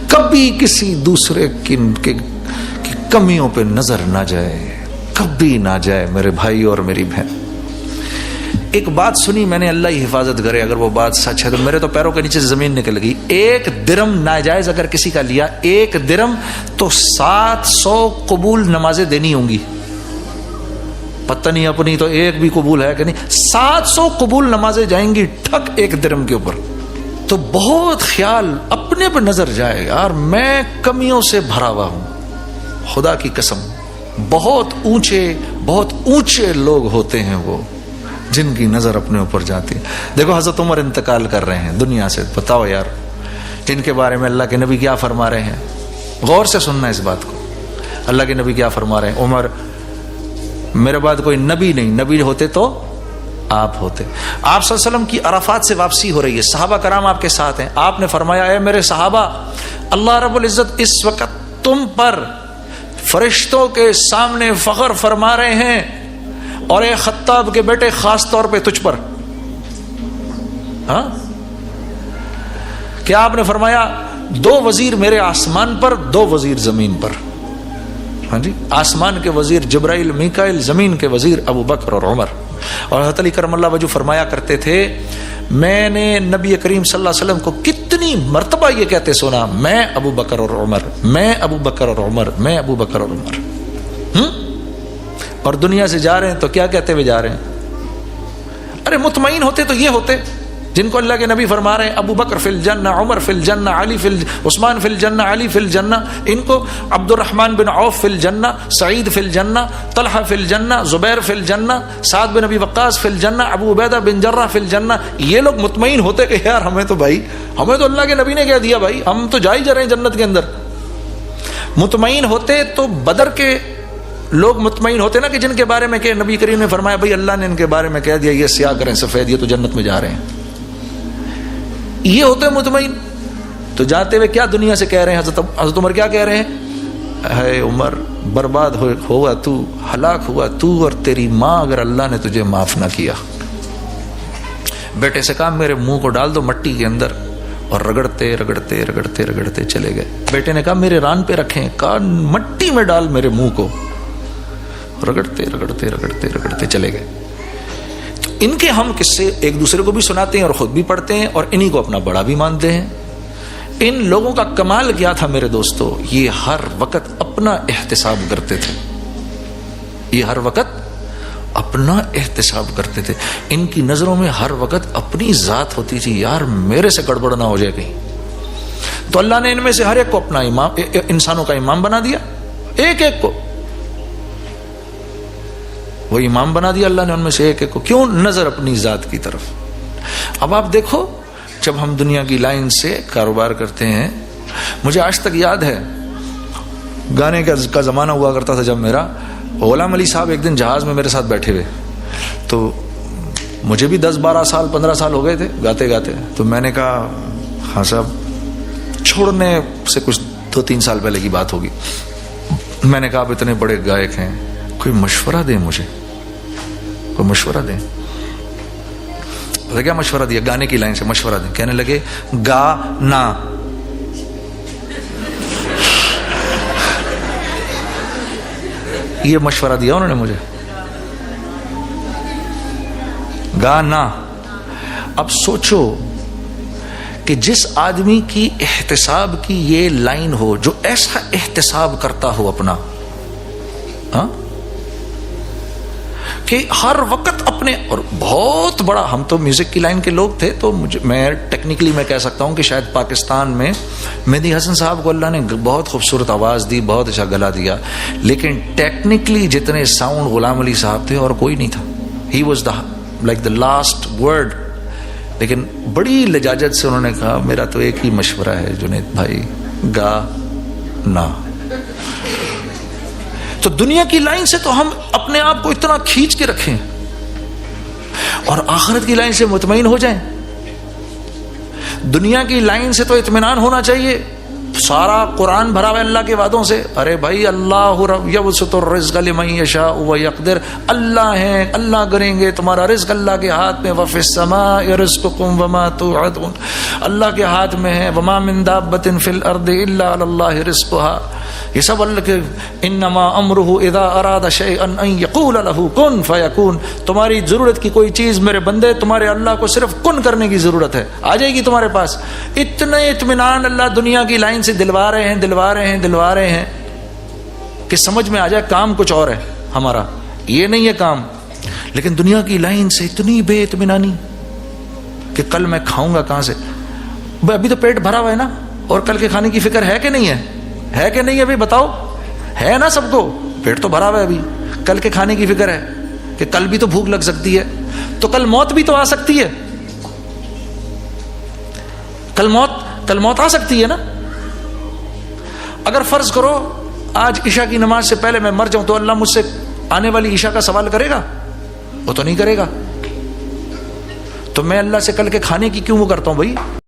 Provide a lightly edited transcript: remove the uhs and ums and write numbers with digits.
کبھی کسی دوسرے کی کمیوں پہ نظر نہ جائے، کبھی نہ جائے میرے بھائی اور میری بہن۔ ایک بات سنی میں نے، اللہ ہی حفاظت کرے، اگر وہ بات سچ ہے تو میرے تو پیروں کے نیچے سے زمین نکل گئی۔ 1 درم ناجائز اگر کسی کا لیا، 1 درم تو 700 قبول نمازیں دینی ہوں گی۔ پتہ نہیں اپنی تو ایک بھی قبول ہے کہ نہیں، 700 قبول نمازیں جائیں گی ٹھک 1 درم کے اوپر۔ تو بہت خیال اپنے پہ نظر جائے، یار میں کمیوں سے بھرا ہوا ہوں، خدا کی قسم۔ بہت اونچے لوگ ہوتے ہیں وہ جن کی نظر اپنے اوپر جاتی ہے۔ دیکھو حضرت عمر انتقال کر رہے ہیں دنیا سے، بتاؤ یار جن کے بارے میں اللہ کے نبی کیا فرما رہے ہیں، غور سے سننا اس بات کو۔ اللہ کے نبی کیا فرما رہے ہیں، عمر میرے بعد کوئی نبی نہیں، نبی ہوتے تو آپ ہوتے۔ آپ صلی اللہ علیہ وسلم کی عرفات سے واپسی ہو رہی ہے، صحابہ کرام آپ کے ساتھ ہیں۔ آپ نے فرمایا، اے میرے صحابہ، اللہ رب العزت اس وقت تم پر فرشتوں کے سامنے فخر فرما رہے ہیں، اور اے خطاب کے بیٹے خاص طور پہ تجھ پر۔ ہاں کیا آپ نے فرمایا 2 وزیر میرے آسمان پر، 2 وزیر زمین پر۔ ہاں جی، آسمان کے وزیر جبرائیل میکائیل، زمین کے وزیر ابو بکر اور عمر۔ اور حضرت علی کرم اللہ وجہ فرمایا کرتے تھے، میں نے نبی کریم صلی اللہ علیہ وسلم کو کتنی مرتبہ یہ کہتے سنا، میں ابو بکر اور عمر، میں ابو بکر اور عمر، میں ابو بکر اور عمر۔ اور دنیا سے جا رہے ہیں تو کیا کہتے ہوئے جا رہے ہیں؟ ارے مطمئن ہوتے تو یہ ہوتے جن کو اللہ کے نبی فرما رہے ہیں ابو بکر فی الجنہ، عمر فی الجنہ، علی عثمان فی الجنہ، علی فی الجنہ، ان کو عبد الرحمن بن عوف فی الجنہ، سعید فی الجنہ، طلحہ فی الجنہ، زبیر فی الجنہ، سعد بن ابی وقاص فی الجنہ، ابو عبیدہ بن جرہ فی الجنہ۔ یہ لوگ مطمئن ہوتے کہ یار ہمیں تو اللہ کے نبی نے کہہ دیا بھائی، ہم تو جا ہی جا رہے ہیں جنت کے اندر۔ مطمئن ہوتے تو بدر کے لوگ مطمئن ہوتے نا، کہ جن کے بارے میں کہ نبی کریم نے فرمایا بھائی اللہ نے ان کے بارے میں کہہ دیا یہ سیاہ کریں سفید، یہ تو جنت میں جا رہے ہیں، یہ ہوتے مطمئن۔ تو جاتے ہوئے کیا دنیا سے کہہ رہے ہیں، حضرت عمر کیا کہہ رہے ہیں، اے عمر برباد ہوا تو، ہلاک ہوا تو اور تیری ماں اگر اللہ نے تجھے معاف نہ کیا۔ بیٹے سے کہا میرے منہ کو ڈال دو مٹی کے اندر، اور رگڑتے رگڑتے رگڑتے رگڑتے چلے گئے۔ بیٹے نے کہا میرے ران پہ رکھیں، کہا مٹی میں ڈال میرے منہ کو، رگڑتے رگڑتے رگڑتے رگڑتے چلے گئے۔ تو ان کے ہم قصے ایک دوسرے کو بھی سناتے ہیں اور خود بھی پڑھتے ہیں، اور انہی کو اپنا بڑا بھی مانتے ہیں۔ ان لوگوں کا کمال کیا تھا میرے دوستو، یہ ہر وقت اپنا احتساب کرتے تھے، یہ ہر وقت اپنا احتساب کرتے تھے۔ ان کی نظروں میں ہر وقت اپنی ذات ہوتی تھی، یار میرے سے گڑبڑ نہ ہو جائے کہیں۔ تو اللہ نے ان میں سے ہر ایک کو اپنا امام، انسانوں کا امام بنا دیا، ایک ایک کو وہ امام بنا دیا اللہ نے ان میں سے ایک ایک کو۔ کیوں؟ نظر اپنی ذات کی طرف۔ اب آپ دیکھو، جب ہم دنیا کی لائن سے کاروبار کرتے ہیں، مجھے آج تک یاد ہے گانے کا زمانہ ہوا کرتا تھا جب میرا، غلام علی صاحب ایک دن جہاز میں میرے ساتھ بیٹھے ہوئے، تو مجھے بھی 10-12 سال 15 سال ہو گئے تھے گاتے گاتے۔ تو میں نے کہا ہاں صاحب، چھوڑنے سے کچھ 2-3 سال پہلے کی بات ہوگی، میں نے کہا آپ اتنے بڑے گائک ہیں، کوئی مشورہ دیں مجھے، کوئی مشورہ دیں۔ کیا مشورہ دیا؟ گانے کی لائن سے مشورہ دیں۔ کہنے لگے گانا۔ یہ مشورہ دیا انہوں نے مجھے، گانا۔ اب سوچو کہ جس آدمی کی احتساب کی یہ لائن ہو، جو ایسا احتساب کرتا ہو اپنا، ہاں کہ ہر وقت اپنے، اور بہت بڑا، ہم تو میوزک کی لائن کے لوگ تھے، تو میں ٹیکنیکلی میں کہہ سکتا ہوں کہ شاید پاکستان میں مہدی حسن صاحب کو اللہ نے بہت خوبصورت آواز دی، بہت اچھا گلا دیا، لیکن ٹیکنیکلی جتنے ساؤنڈ غلام علی صاحب تھے اور کوئی نہیں تھا۔ He was the like the last word. لیکن بڑی لجاجت سے انہوں نے کہا میرا تو ایک ہی مشورہ ہے جنید بھائی، گا نا۔ تو دنیا کی لائن سے تو ہم اپنے آپ کو اتنا کھینچ کے رکھیں اور آخرت کی لائن سے مطمئن ہو جائیں۔ دنیا کی لائن سے تو اطمینان ہونا چاہیے، سارا قرآن بھرا ہوا ہے اللہ کے وعدوں سے. ارے بھائی اللہ یبسط الرزق لمن یشاء ویقدر، اللہ ہیں، اللہ کریں گے، تمہارا رزق اللہ کے ہاتھ میں. وفی السماء رزقکم وما توعدون، اللہ کے ہاتھ میں ہے. وما من دابۃ فی الارض الا علی اللہ رزقها، یہ سب اللہ کے. انما امرہ اذا اراد شیئا ان یقول له کن فیکون. تمہاری ضرورت کی کوئی چیز میرے بندے، تمہارے اللہ کو صرف کن کرنے کی ضرورت ہے، آ جائے گی تمہارے پاس. اتنے اطمینان اللہ دنیا کی لائن سے دلوا رہے ہیں کہ سمجھ میں آ جائے کام کچھ اور ہے ہمارا، یہ نہیں ہے کام. لیکن دنیا کی لائن سے اتنی بے اطمینانی کہ کل میں کھاؤں گا کہاں سے. ابھی تو پیٹ بھرا ہوا ہے نا، اور کل کے کھانے کی فکر ہے کہ نہیں ہے کہ نہیں ہے؟ ابھی بتاؤ، ہے نا سب کو؟ پیٹ تو بھرا ہوا ہے، ابھی کل کے کھانے کی فکر ہے کہ کل بھی تو بھوک لگ سکتی ہے، تو کل موت بھی تو آ سکتی ہے. کل موت آ سکتی ہے نا. اگر فرض کرو آج عشاء کی نماز سے پہلے میں مر جاؤں تو اللہ مجھ سے آنے والی عشاء کا سوال کرے گا؟ وہ تو نہیں کرے گا. تو میں اللہ سے کل کے کھانے کی کیوں وہ کرتا ہوں بھائی؟